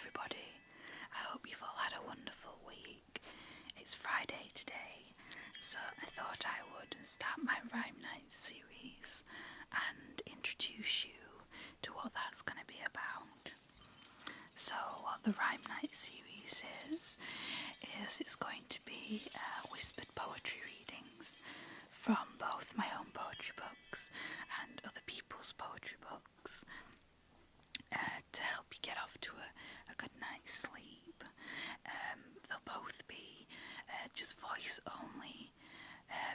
everybody. I hope you've all had a wonderful week. It's Friday today, so I thought I would start my Rhyme Night series and introduce you to what that's going to be about. So what the Rhyme Night series is it's going to be whispered poetry readings from both my own poetry books and other people's poetry books, to help you get off to a good night's sleep. They'll both be just voice only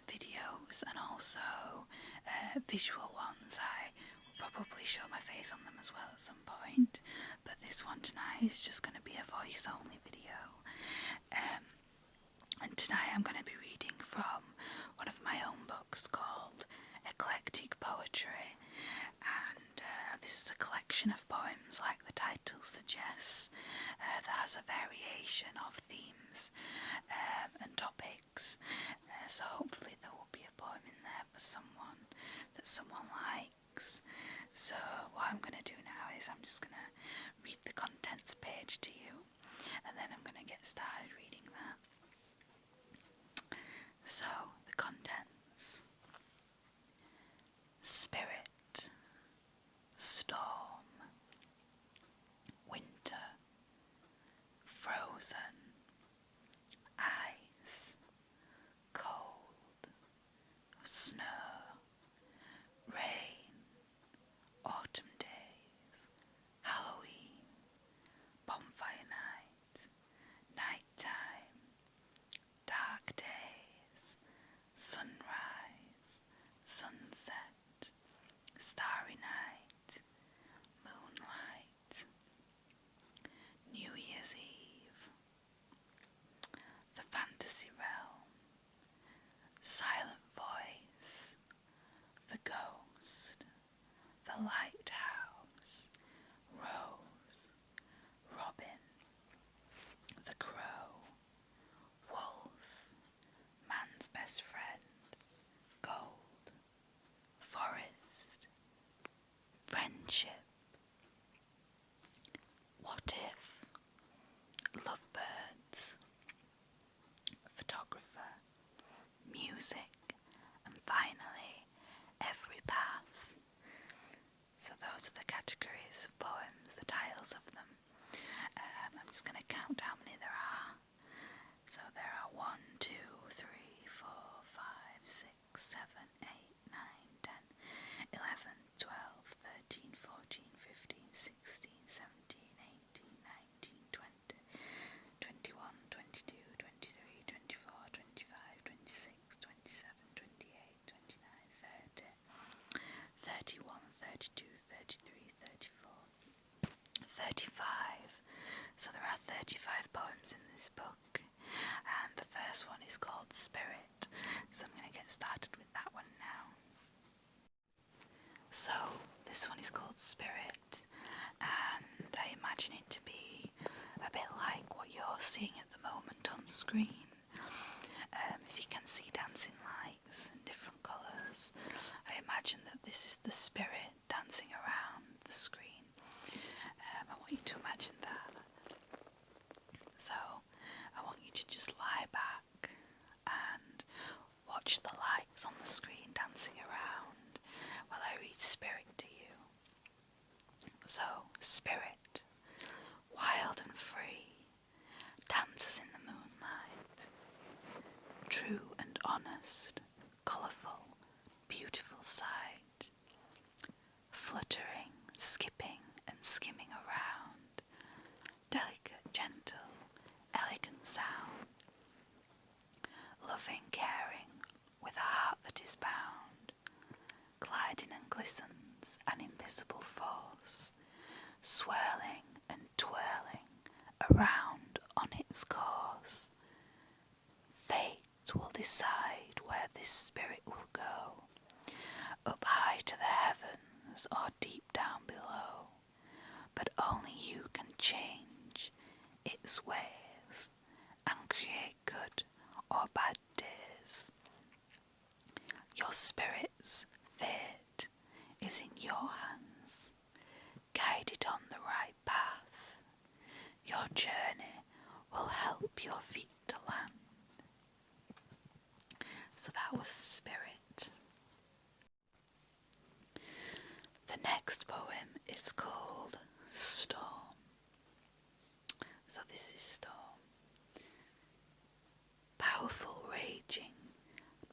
videos and also visual ones. I will probably show my face on them as well at some point, but this one tonight is just going to be a voice only video. And tonight I'm going to be reading from one of my own books called Eclectic Poetry, and this is a collection of poems, like the title suggests, that has a variation of themes and topics, so hopefully there will be a poem in there for someone that someone likes. So what I'm going to do now is I'm just going to read the contents page to you, and then I'm going to get started reading that. So, the contents: spirit, storm, winter, frozen, ice, cold, snow, rain, autumn days, Halloween, bonfire night, nighttime, dark days, sunrise, sunset, starry night, moonlight, New Year's Eve, the fantasy realm, silent voice, the ghost, the lighthouse, rose, robin, the crow, wolf, man's best friend, gold, forest, friendship, what if, lovebirds, photographer, music, and finally, every path. So those are the categories of poems, the titles of them. I'm just going to count how many there are. So there are 1, 2, 3, 4, 5, 6, 7, 8, 9, 10, 11, 12, 13, 14, 15, 16, 17, 18, 19, 20, 21, 22, 23, 24, 25, 26, 27, 28, 29, 30, 31, 32, 33, 34, 35. So there are 35 poems in this book, and the first one is called Spirit, so I'm going to get started with that one now. So this one is called Spirit, and I imagine it to be a bit like what you're seeing at the moment on screen. If you can see dancing lights in different colours, I imagine that this is the spirit dancing around the screen. I want you to imagine that. So I want you to just lie back and watch the lights on the screen dancing around while I read Spirit to you. So, Spirit, wild and free, dances in the moonlight, true and honest, colourful, beautiful sight, fluttering, skipping and skimming around, delicate, gentle, elegant sound, loving, caring, with a heart that is bound, gliding and glistens, an invisible force, swirling and twirling around on its course. Fate will decide where this spirit will go, up high to the heavens or deep down below, but only you can change its ways and create good or bad days. Your spirit's fate is in your hands. Guide it on the right path. journey will help your feet to land. So that was Spirit. The next poem is called Storm. So this is Storm. Powerful, raging,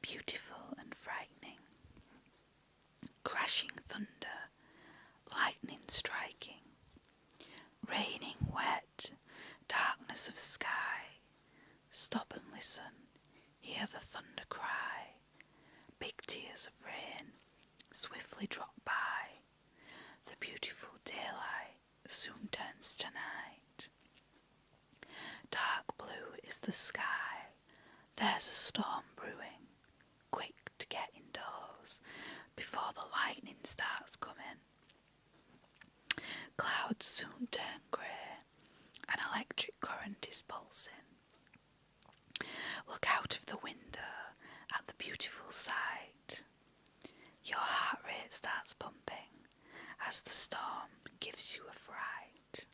beautiful and frightening. Crashing thunder, lightning striking. Raining wet, darkness of sky. Stop and listen, hear the thunder cry. Big tears of rain swiftly drop by. The beautiful daylight soon turns to night. Dark blue is the sky, there's a storm brewing. Quick to get indoors before the lightning starts coming. Clouds soon turn grey, an electric current is pulsing. Look out of the window at the beautiful sight. Your heart rate starts pumping as the storm gives you a fright.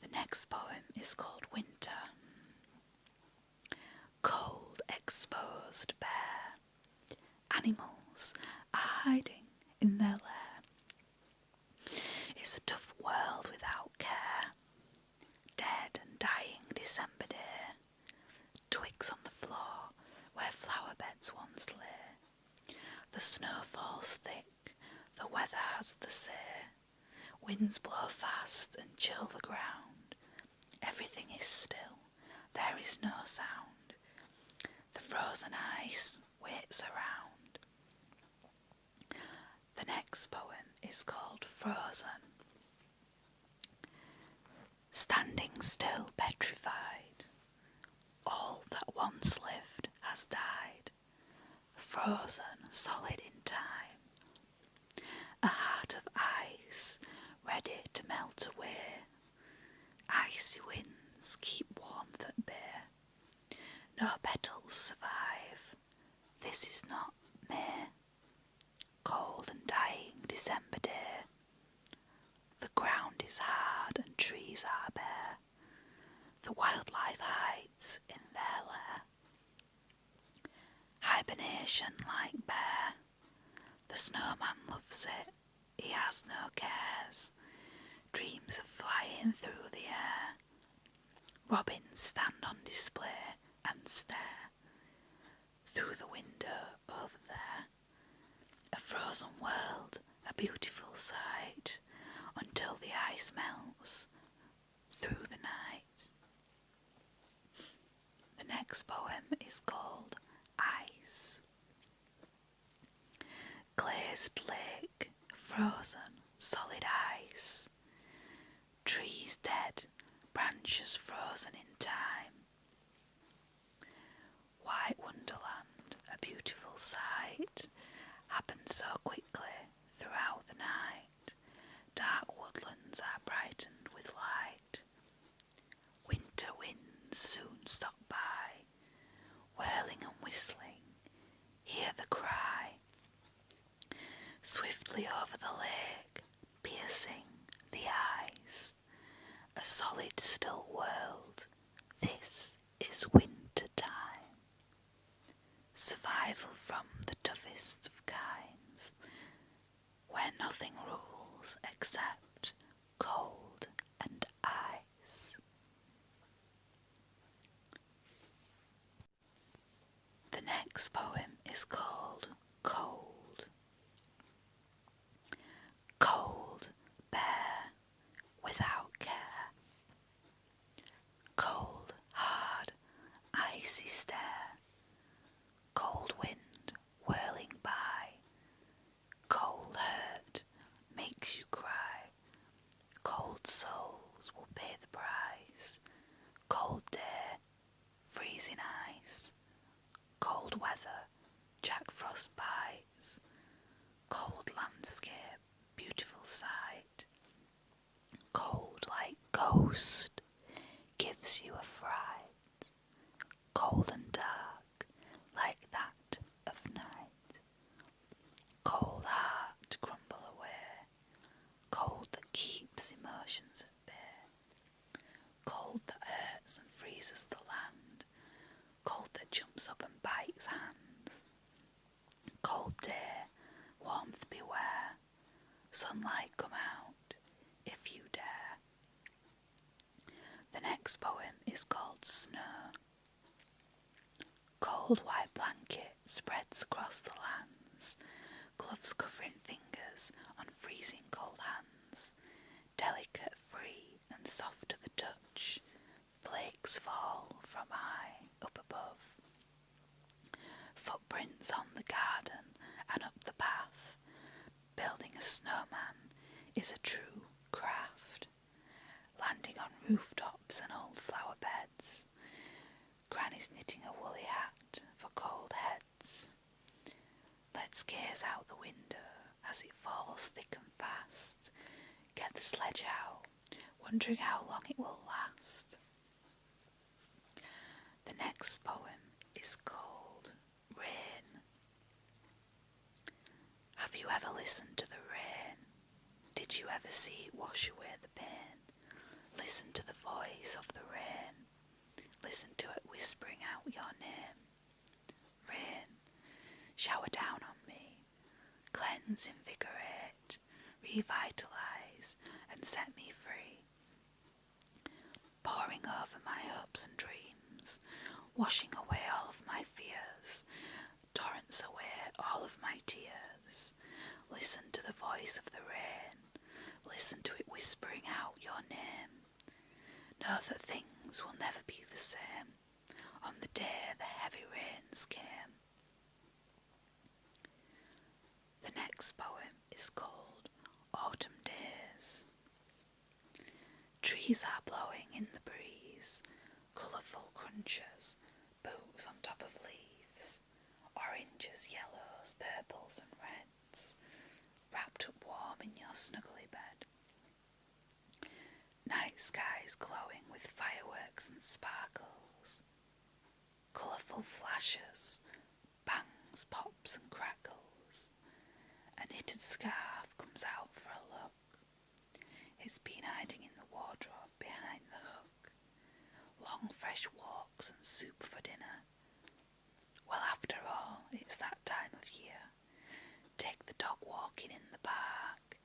The next poem is called Winter. Cold, exposed, bare. Animals are hiding in their lair. It's a tough world without care. Dead and dying December day. Twigs on the floor where flower beds once lay. The snow falls thick, the weather has the say. Winds blow fast and chill the ground. Everything is still, there is no sound. The frozen ice waits around. The next poem is called Frozen. Standing still, petrified, all that once lived has died. Frozen, solid in time. A heart of ice, ready to melt away. Icy winds keep warmth at bay. No petals survive. This is not May. Cold and dying December day. The ground is hard and trees are bare. The wildlife hides in their lair. Hibernation like bear. The snowman loves it, he has no cares. Dreams of flying through the air. Robins stand on display and stare. Through the window over there. A frozen world, a beautiful sight, until the ice melts through the night. The next poem is called Ice. Glazed lake, frozen, solid ice. Trees dead, branches frozen in time. White wonderland, a beautiful sight, happens so quickly throughout the night. Dark woodlands are brightened with light. Winter winds soon stop by, whirling and whistling, hear the cry. Swiftly over the lake, piercing the eyes. A solid still world, this is winter time. Survival from the toughest of kinds, where nothing rules except cold and ice. The next poem is called Cold. Cold, bare, without care. Cold, hard, icy stare. Cold wind whirling by. Cold hurt makes you cry. Cold souls will pay the price. Cold day, freezing ice. Cold weather, Jack Frost bites. Cold landscape, beautiful sight. Cold like ghost, gives you a fright. Cold and dark, like that of night. Cold heart crumble away. Cold that keeps emotions at bay. freezes the land, cold that jumps up and bites hands. Cold day, warmth beware, sunlight come out, if you dare. The next poem is called Snow. Cold white blanket spreads across the lands, gloves covering fingers on freezing cold hands, delicate, free and soft to the touch, flakes fall from high up above. Footprints on the garden and up the path, building a snowman is a true craft. Landing on rooftops and old flower beds, Granny's knitting a woolly hat for cold heads. Let's gaze out the window as it falls thick and fast. Get the sledge out, wondering how long it will last. The next poem is called Rain. Have you ever listened to the rain? Did you ever see it wash away the pain? Listen to the voice of the rain. Listen to it whispering out your name. Rain, shower down on me. Cleanse, invigorate, revitalise and set me free. Pouring over my hopes and dreams, washing away all of my fears, torrents away all of my tears. Listen to the voice of the rain. Listen to it whispering out your name. Know that things will never be the same on the day the heavy rains came. The next poem is called Autumn Days. Trees are blowing in the breeze, colourful crunches, boots on top of leaves, oranges, yellows, purples and reds, wrapped up warm in your snuggly bed. Night skies glowing with fireworks and sparkles, colourful flashes, bangs, pops and crackles. A knitted scarf comes out for a look. It's been hiding in the wardrobe behind the hook. Long fresh walks and soup for dinner. Well, after all, it's that time of year. Take the dog walking in the park,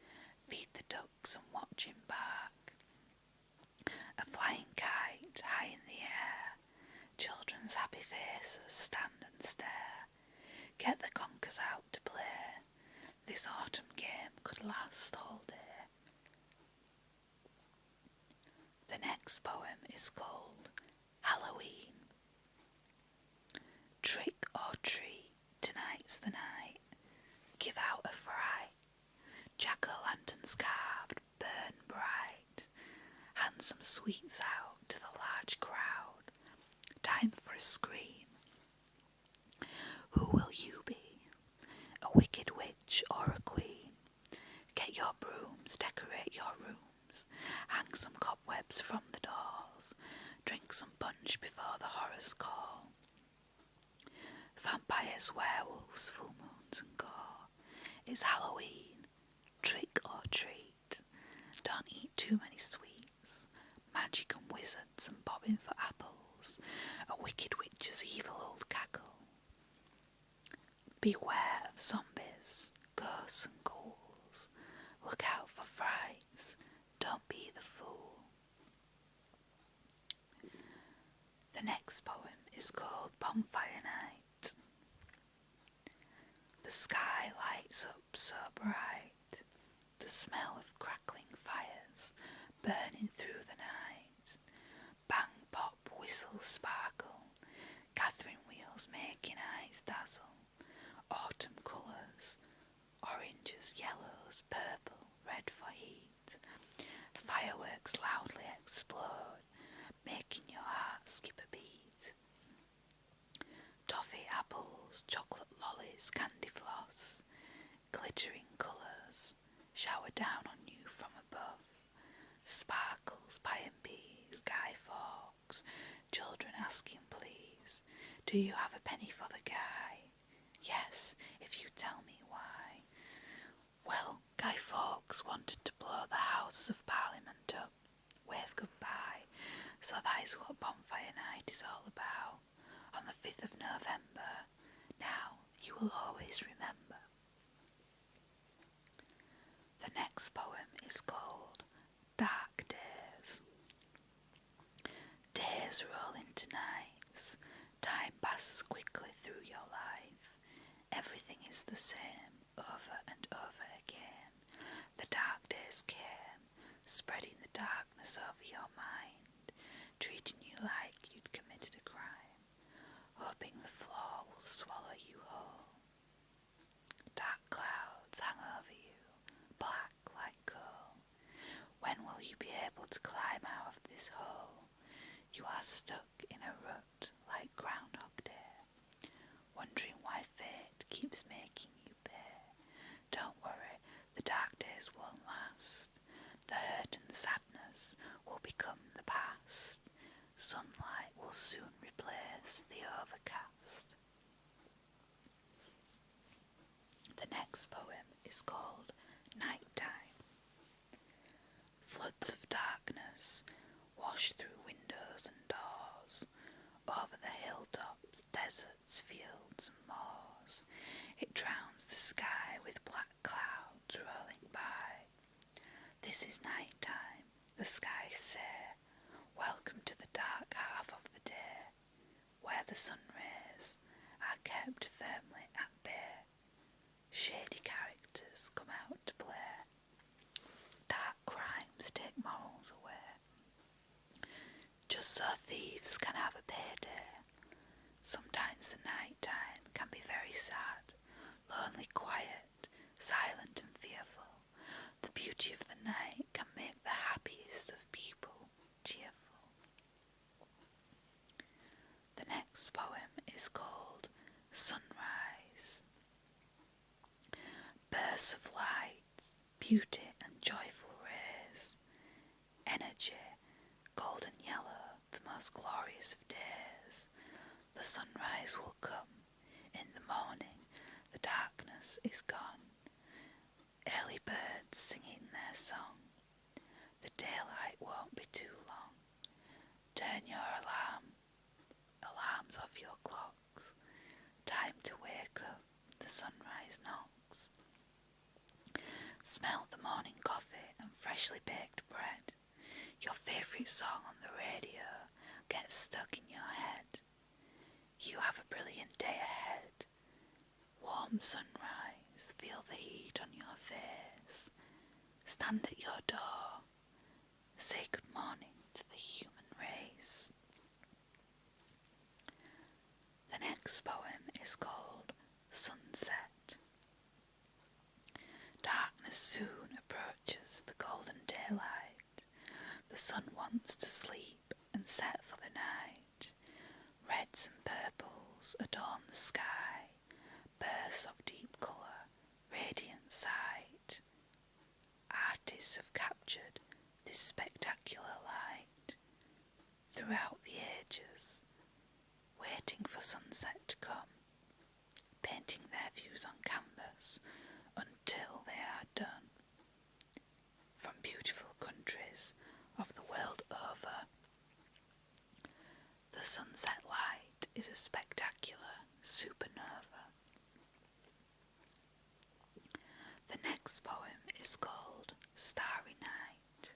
feed the ducks and watch him bark. A flying kite high in the air, children's happy faces stand and stare. Get the conkers out to play, this autumn game could last all day. The next poem is called Halloween. Trick or treat, tonight's the night. Give out a fright. Jack-o'-lanterns carved, burn bright. Hand some sweets out to the large crowd. Time for a scream. Who will you be? A wicked witch or a queen? Get your brooms, decorate your rooms. Hang some cobwebs from the doors. Drink some punch before the horrors call. Vampires, werewolves, full moons and gore. It's Halloween. Trick or treat. Don't eat too many sweets. Magic and wizards and bobbing for apples. A wicked witch's evil old cackle. Beware of zombies, ghosts and ghouls. Look out for frights. Don't be the fool. The next poem is called Bonfire Night. The sky lights up so bright, the smell of crackling fires burning through the night. Bang, pop, whistle, sparkle, gathering wheels making eyes dazzle. Autumn colours, oranges, yellows, purple, red for heat. Fireworks loudly explode, making your heart skip a beat. Toffee, apples, chocolate lollies, candy floss, glittering colours shower down on you from above. Sparkles, pie and peas, Guy Fawkes, children asking please, do you have a penny for the guy? Yes, if you tell me why. Well, Guy Fawkes wanted to blow the Houses of Parliament up, wave goodbye, so So that is what Bonfire Night is all about. On the 5th of November, now you will always remember. The next poem is called Dark Days. Days roll into nights, time passes quickly through your life. Everything is the same, over and over again. The dark days came, spreading the darkness over your mind, treating you like you'd committed a crime, hoping the floor will swallow you whole. Dark clouds hang over you, black like coal. When will you be able to climb out of this hole? You are stuck in a rut like Groundhog Day, wondering why fate keeps making you pay. Don't worry, the dark days won't last. The hurt and sadness will become the past. Sunlight will soon replace the overcast. The next poem is called Nighttime. Floods of darkness wash through windows and doors, over the hilltops, deserts, fields and moors. It drowns the sky with black clouds rolling by. This is night time, the skies say. Welcome to the dark half of the day, where the sun rays are kept firmly at bay. Shady characters come out to play. Dark crimes take morals away. Just so thieves can have a payday. Sometimes the night time can be very sad, lonely, quiet, silent and fearful. The beauty of the night can make the happiest of people cheerful. The next poem is called Sunrise. Bursts of light, beauty and joyful rays, energy, golden yellow, the most glorious of days. The sunrise will come, in the morning the darkness is gone. Early birds singing their song, the daylight won't be too long. Turn your alarms off your clocks. Time to wake up, the sunrise knocks. Smell the morning coffee and freshly baked bread. Your favourite song on the radio gets stuck in your head. You have a brilliant day ahead. Warm sunrise, feel the heat on your face. Stand at your door, say good morning to the human race. The next poem is called Sunset. Darkness soon approaches the golden daylight. The sun wants to sleep and set for the night. Reds and purples adorn the sky, bursts of deep colour, radiant sight. Artists have captured this spectacular light throughout the ages, waiting for sunset to come, painting their views on canvas until they are done. From beautiful countries of the world over, the sunset light is a spectacular supernova. The next poem is called Starry Night.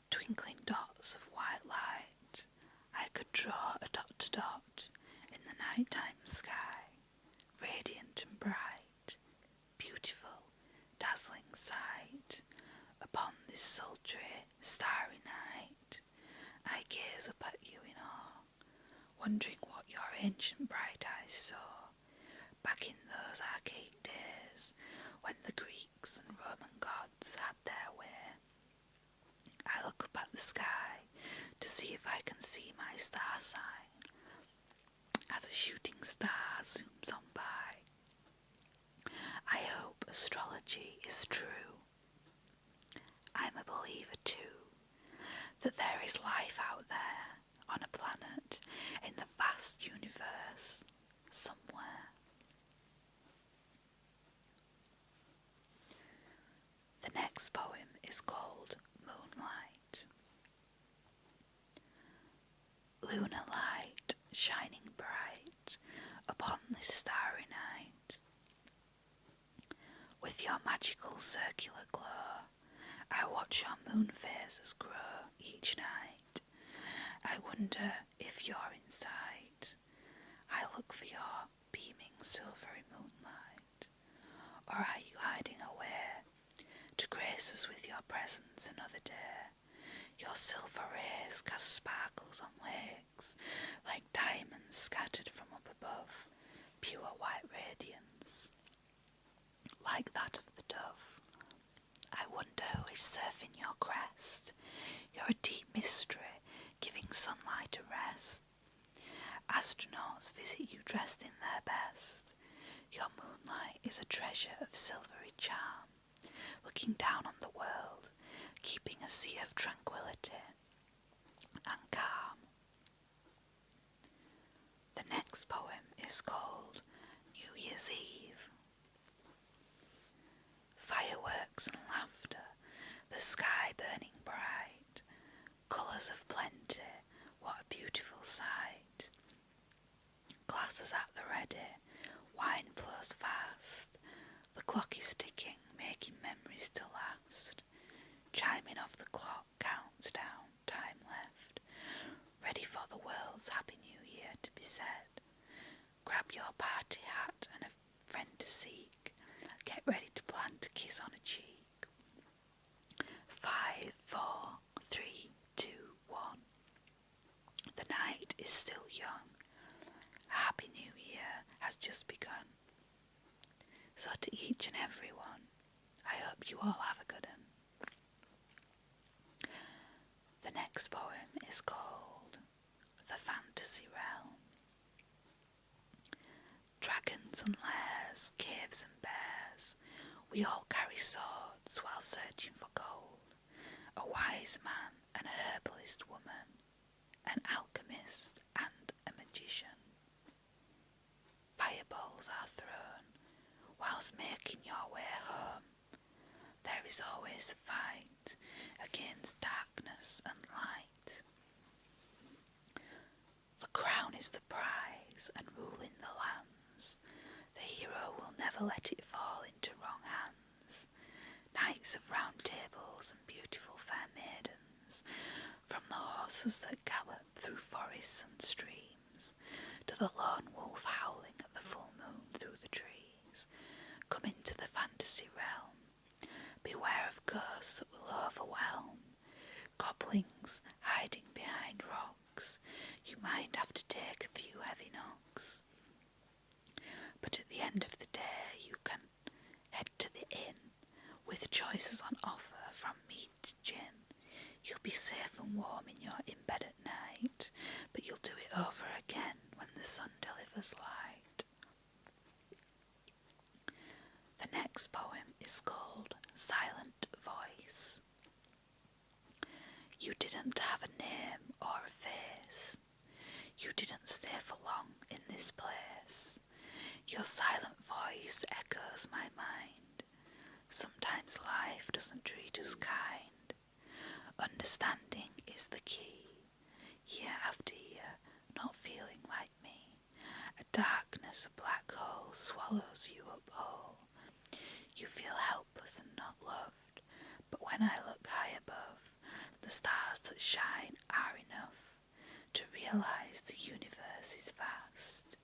Twinkling dots of white light, I could draw a dot to dot in the nighttime sky, radiant and bright, beautiful, dazzling sight. Upon this sultry, starry night, I gaze up at you in awe, wondering what your ancient bright eyes saw, back in those archaic days, when the Greeks and Roman gods had their way. I look up at the sky to see if I can see my star sign, as a shooting star zooms on by. I hope astrology is true. I'm a believer too, that there is life out there, on a planet, in the vast universe, somewhere. The next poem is called Moonlight. this starry night. With your magical circular glow, I watch your moon phases grow each night. I wonder if you're in sight. I look for your beaming silvery moonlight. Or are you hiding away to grace us with your presence another day? Your silver rays cast sparkles on lakes like diamonds scattered from up above, pure white radiance, like that of the dove. I wonder who is surfing your crest. You're a deep mystery, giving sunlight a rest. Astronauts visit you dressed in their best. Your moonlight is a treasure of silvery charm, looking down on the world, keeping a sea of tranquility and calm. The next poem is called New Year's Eve. Fireworks and laughter, the sky burning bright, colours of plenty, what a beautiful sight. Glasses at the ready, wine flows fast, the clock is ticking, making memories to last. Chiming off the clock counts down, time left, ready for the world's happy new year to be said. Grab your party hat and a friend to seek, get ready to plant a kiss on a cheek. 5, 4, 3, 2, 1. The night is still young. A happy new year has just begun. So to each and every one, I hope you all have a good one. The next poem is called The Fantasy Realm. Dragons and lairs, caves and bears, we all carry swords while searching for gold. A wise man and a herbalist woman, an alchemist and a magician. Fireballs are thrown whilst making your way home. There is always a fight against darkness and light. The crown is the prize and ruling the lands. The hero will never let it fall into wrong hands. Knights of round tables and beautiful fair maidens, from the horses that gallop through forests and streams, to the lone wolf howling at the full moon through the trees, come into the fantasy realm. Beware of ghosts that will overwhelm, goblins hiding behind rocks. You might have to take a few heavy knocks. But at the end of the day you can head to the inn with choices on offer from meat to gin. You'll be safe and warm in your in bed at night, but you'll do it over again when the sun delivers light. The next poem is called Silent Voice. You didn't have a name or a face. You didn't stay for long in this place. Your silent voice echoes my mind. Sometimes life doesn't treat us kind. Understanding is the key. Year after year, not feeling like me. A darkness, a black hole swallows you up whole. You feel helpless and not loved, but when I look high above, the stars that shine are enough to realise the universe is vast.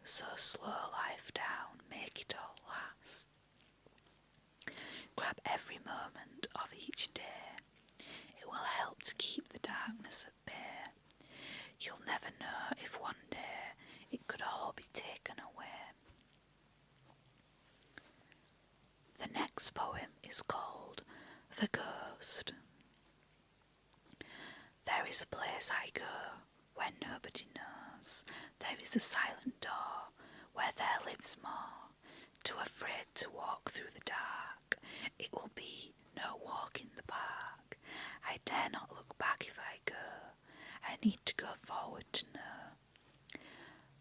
So slow life down, make it all last. Grab every moment of each day. It will help to keep the darkness at bay. You'll never know if one day it could all be taken away. The next poem is called The Ghost. There is a place I go where nobody knows. There is a silent door where there lives more. Too afraid to walk through the dark, it will be no walk in the park. I dare not look back if I go. I need to go forward to know.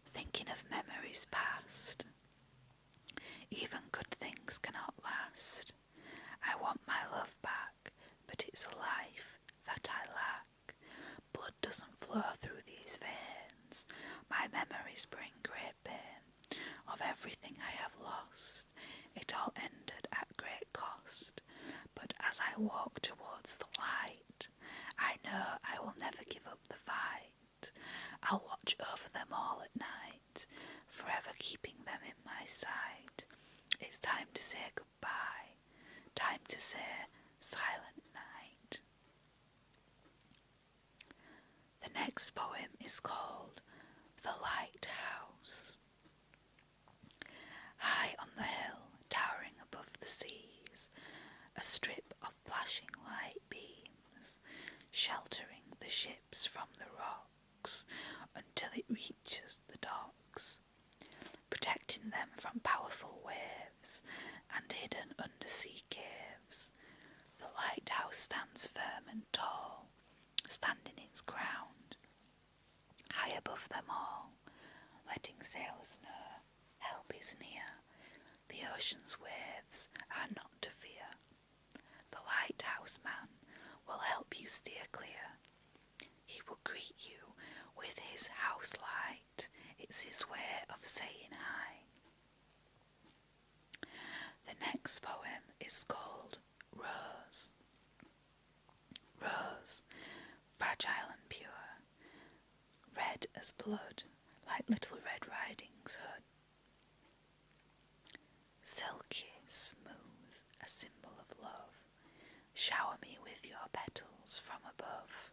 Thinking of memories past. Even good things cannot last. I want my love back, but it's a life that I lack. Blood doesn't flow through these veins. My memories bring great pain. of everything I have lost. It all ended at great cost. But as I walk towards the light, I know I will never give up the fight. I'll watch over them all at night, forever keeping them in my sight. It's time to say goodbye, time to say silent night. The next poem is called The Lighthouse. High on the hill, towering above the seas, a strip of flashing light beams, sheltering the ships from the rocks until it reaches the docks, protecting them from powerful waves and hidden undersea caves. The lighthouse stands firm and tall, standing its ground, high above them all, letting sailors know help is near. The ocean's waves are not to fear. The lighthouse man will help you steer clear. He will greet you with his house light. It's his way of saying hi. The next poem is called Rose. Rose, fragile and pure, red as blood, like Little Red Riding's hood. Silky, smooth, a symbol of love, shower me with your petals from above.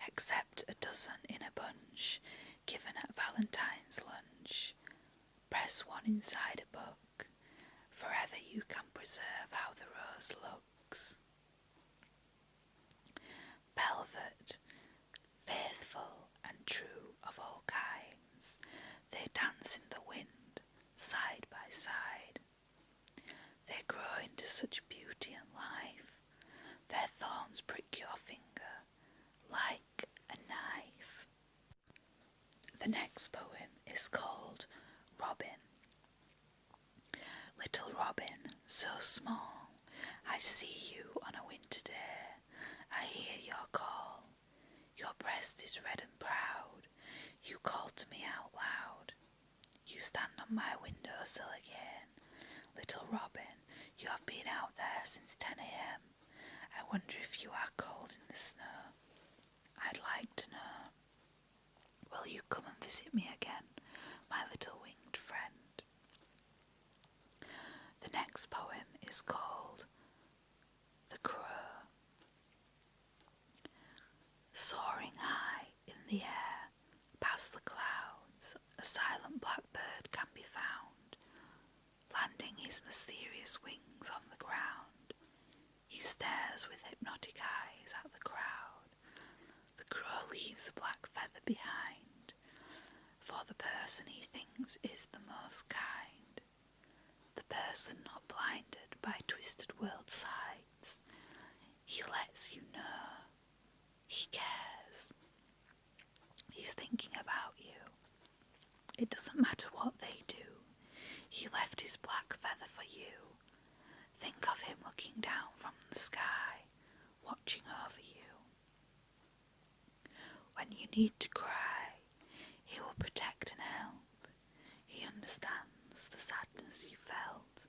Accept a dozen in a bunch, given at Valentine's lunch. Press one inside a book, forever you can preserve how the rose looks. Velvet, faithful and true of all kinds, they dance in the wind, side by side. They grow into such beauty and life, their thorns prick your finger like a knife. The next poem is called Robin. Little Robin, so small, I see you on a winter day. I hear your call. Your breast is red and proud. You call to me out loud. You stand on my windowsill again. Little Robin, you have been out there since 10 a.m. I wonder if you are cold in the snow. I'd like to know. Will you come and visit me again, my little winged friend? The next poem is called The Crow. Soaring high in the air, past the clouds, a silent blackbird can be found, landing his mysterious wings on the ground. He stares with hypnotic eyes at the crowd. The crow leaves a black feather behind, for the person he thinks is the most kind. The person not blinded by twisted world sights. He lets you know. He cares. He's thinking about you. It doesn't matter what they do. He left his black feather for you. Think of him looking down from the sky, watching over you. When you need to cry, he will protect and help. He understands the sadness you felt.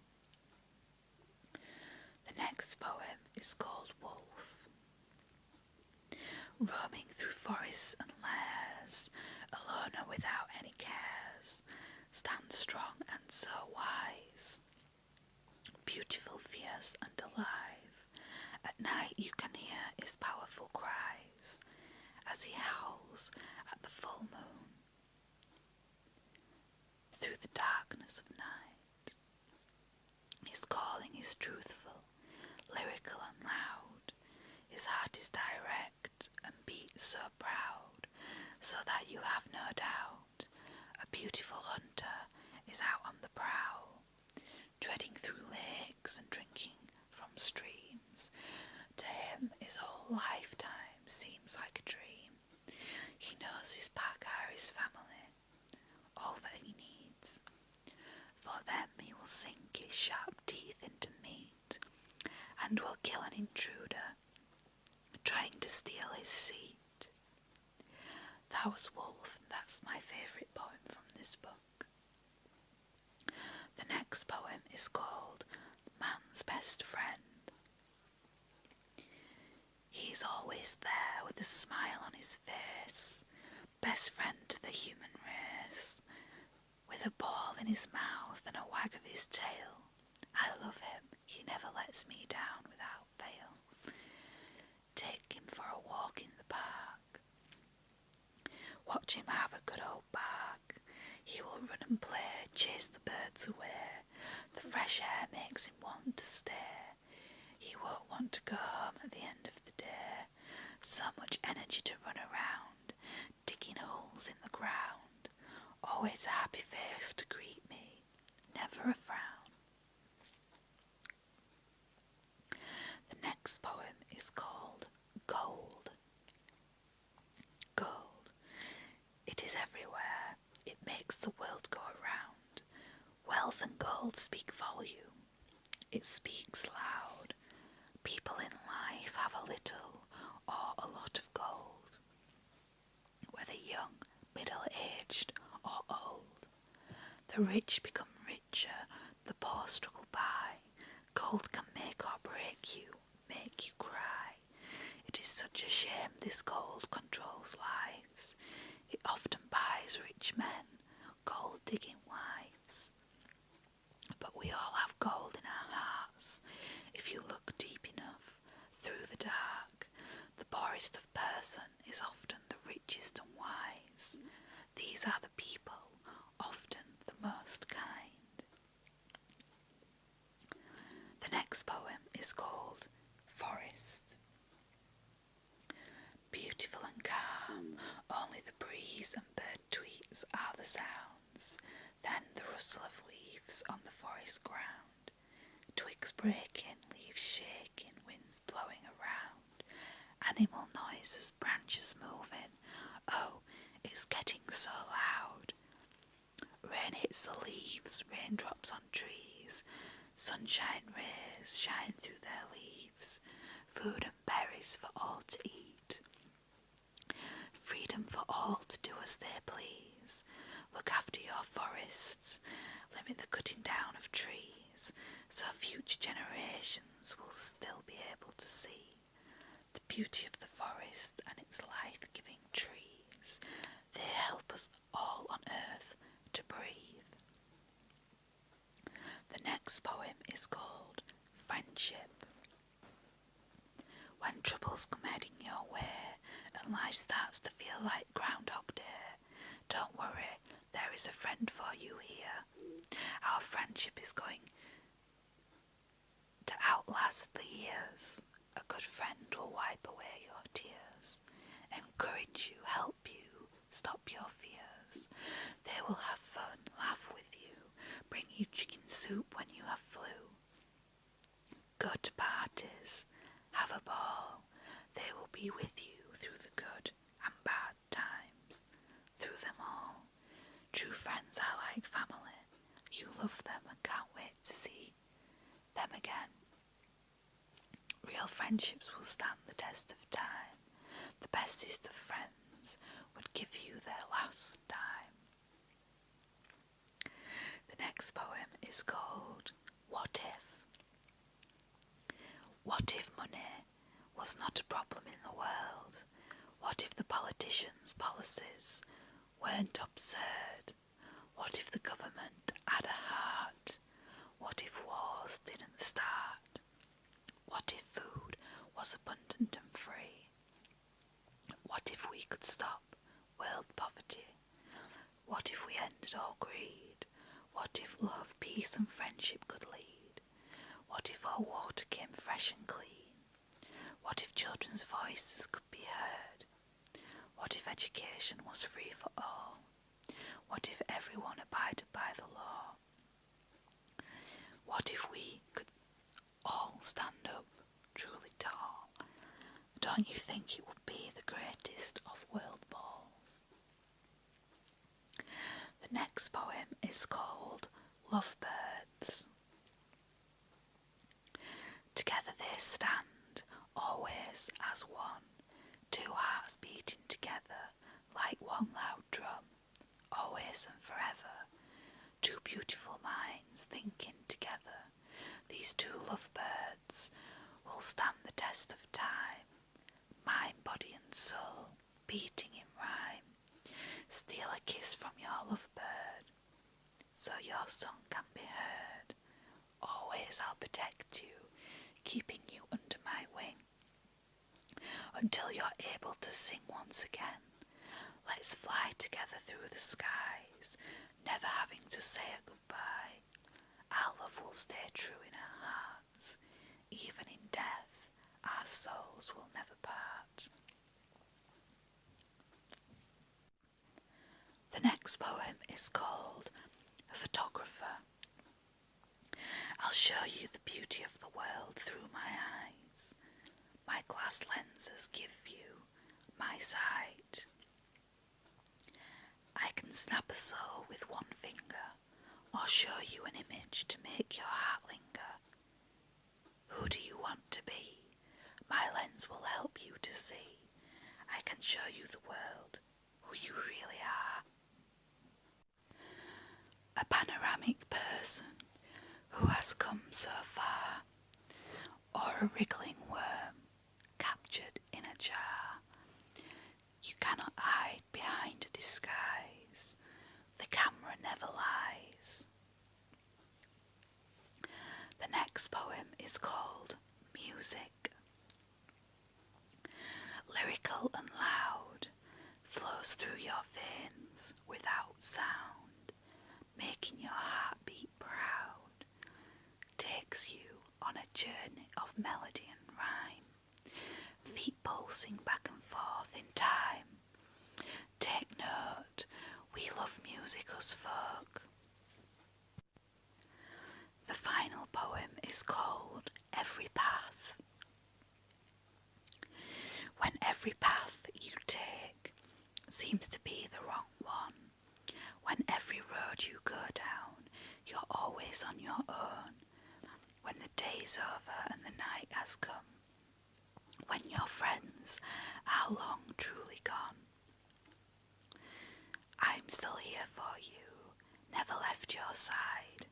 The next poem is called Wolf. Roaming through forests and lairs, alone or without any cares, stand strong and so wise, beautiful, fierce and alive. At night you can hear his powerful cries, as he howls at the full moon, through the darkness of night. His calling is truthful, lyrical and loud. His heart is direct and beats so proud, so that you have no doubt. A beautiful hunter is out on the prowl, treading through lakes and drinking from streams. To him his whole lifetime seems like a dream. He knows his pack are his family, all that he needs. For them he will sink his sharp teeth into meat, and will kill an intruder trying to steal his seat. That was Wolf, and that's my favourite poem from this book. The next poem is called Man's Best Friend. He's always there with a smile on his face, best friend to the human race, with a ball in his mouth and a wag of his tail. I love him, he never lets me down without fail. Take him for a walk in the park. Watch him have a good old bark. He will run and play, chase the birds away. The fresh air makes him want to stay. He won't want to go home at the end of the day. So much energy to run around, digging holes in the ground. Always a happy face to greet me, never a frown. The next poem is called Gold. Gold. It is everywhere. It makes the world go around. Wealth and gold speak volume. It speaks loud. People in life have a little or a lot of gold. Whether young, middle-aged or old. The rich become richer, the poor struggle by. Gold can make or break you, make you cry. It is such a shame this gold controls lives. It often buys rich men gold-digging wives. But we all have gold in our hearts. If you look deep enough through the dark, the poorest of person is often the richest and wise. These are the people, often the most kind. The next poem is called Forest. Beautiful and calm, only the breeze and bird tweets are the sounds. Then the rustle of leaves on the forest ground. Twigs breaking, leaves shaking, winds blowing around. Animal noises, branches moving. Oh, it's getting so loud. Rain hits the leaves, raindrops on trees. Sunshine rays shine through their leaves. Food and berries for all to eat. Freedom for all to do as they please. Look after your forests. Limit the cutting down of trees, so future generations will still be able to see the beauty of the forest and its life-giving trees. They help us all on earth to breathe. The next poem is called Friendship. When troubles come heading your way and life starts to feel like Groundhog Day, don't worry, there is a friend for you here. Our friendship is going to outlast the years. A good friend will wipe away your tears, encourage you, help you, stop your fears. They will have fun, laugh with you, bring you chicken soup when you have flu. Go to parties, have a ball. They will be with you through the good and bad times, through them all. True friends are like family. You love them and can't wait to see them again. Real friendships will stand the test of time. The bestest of friends would give you their last dime. The next poem is called What If? What if money was not a problem in the world? What if the politicians' policies weren't absurd? What if the government had a heart? What if wars didn't start? What if food was abundant and free? What if we could stop world poverty? What if we ended all greed? What if love, peace and friendship could lead? What if our water came fresh and clean? What if children's voices could be heard? What if education was free for all? What if everyone abided by the law? What if we could all stand up truly tall? Don't you think it would be the greatest of world balls? The next poem is called Lovebirds. Together they stand, always as one, two hearts beating together like one loud drum, always and forever. two beautiful minds thinking together. These two lovebirds will stand the test of time, mind, body and soul, beating in rhyme. Steal a kiss from your lovebird, so your song can be heard. Always I'll protect you, keeping you under my wing, until you're able to sing once again. Let's fly together through the skies, never having to say a goodbye. Our love will stay true in our hearts. Even in death, our souls will never part. The next poem is called A Photographer. I'll show you the beauty of the world through my eyes. My glass lenses give you my sight. I can snap a soul with one finger, or show you an image to make your heart linger. Who do you want to be? My lens will help you to see. I can show you the world, who you really are. A panoramic person who has come so far, or a wriggling worm captured in a jar. You cannot hide behind a disguise. The camera never lies. The next poem is called Music. Lyrical and loud, flows through your veins without sound, making your heart beat proud, takes you on a journey of melody and rhyme, feet pulsing back and forth in time. Take note, we love music us folk. The final poem is called Every Path. When every path you take seems to be the wrong one, when every road you go down, you're always on your own, when the day's over and the night has come, when your friends are long truly gone, I'm still here for you, never left your side.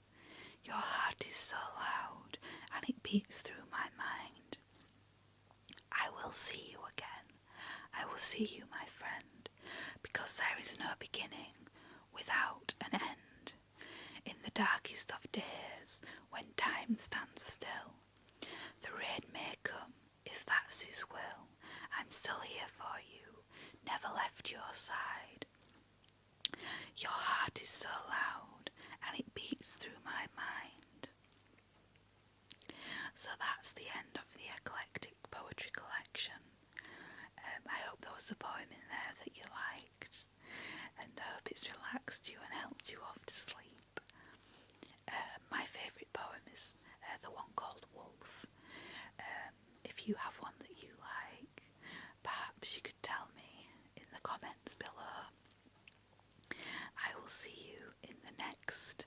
Your heart is so loud and it beats through my mind. I will see you again, I will see you, my friend, because there is no beginning without an end. In the darkest of days, when time stands still, the rain may come, if that's his will. I'm still here for you, never left your side. Your heart is so loud, and it beats through my mind. So that's the end of the eclectic poetry collection. I hope there was a poem in there that you liked, and I hope it's relaxed you and helped you off to sleep. My favourite poem is the one called Wolf. If you have one that you like, perhaps you could tell me in the comments below. I will see you in the next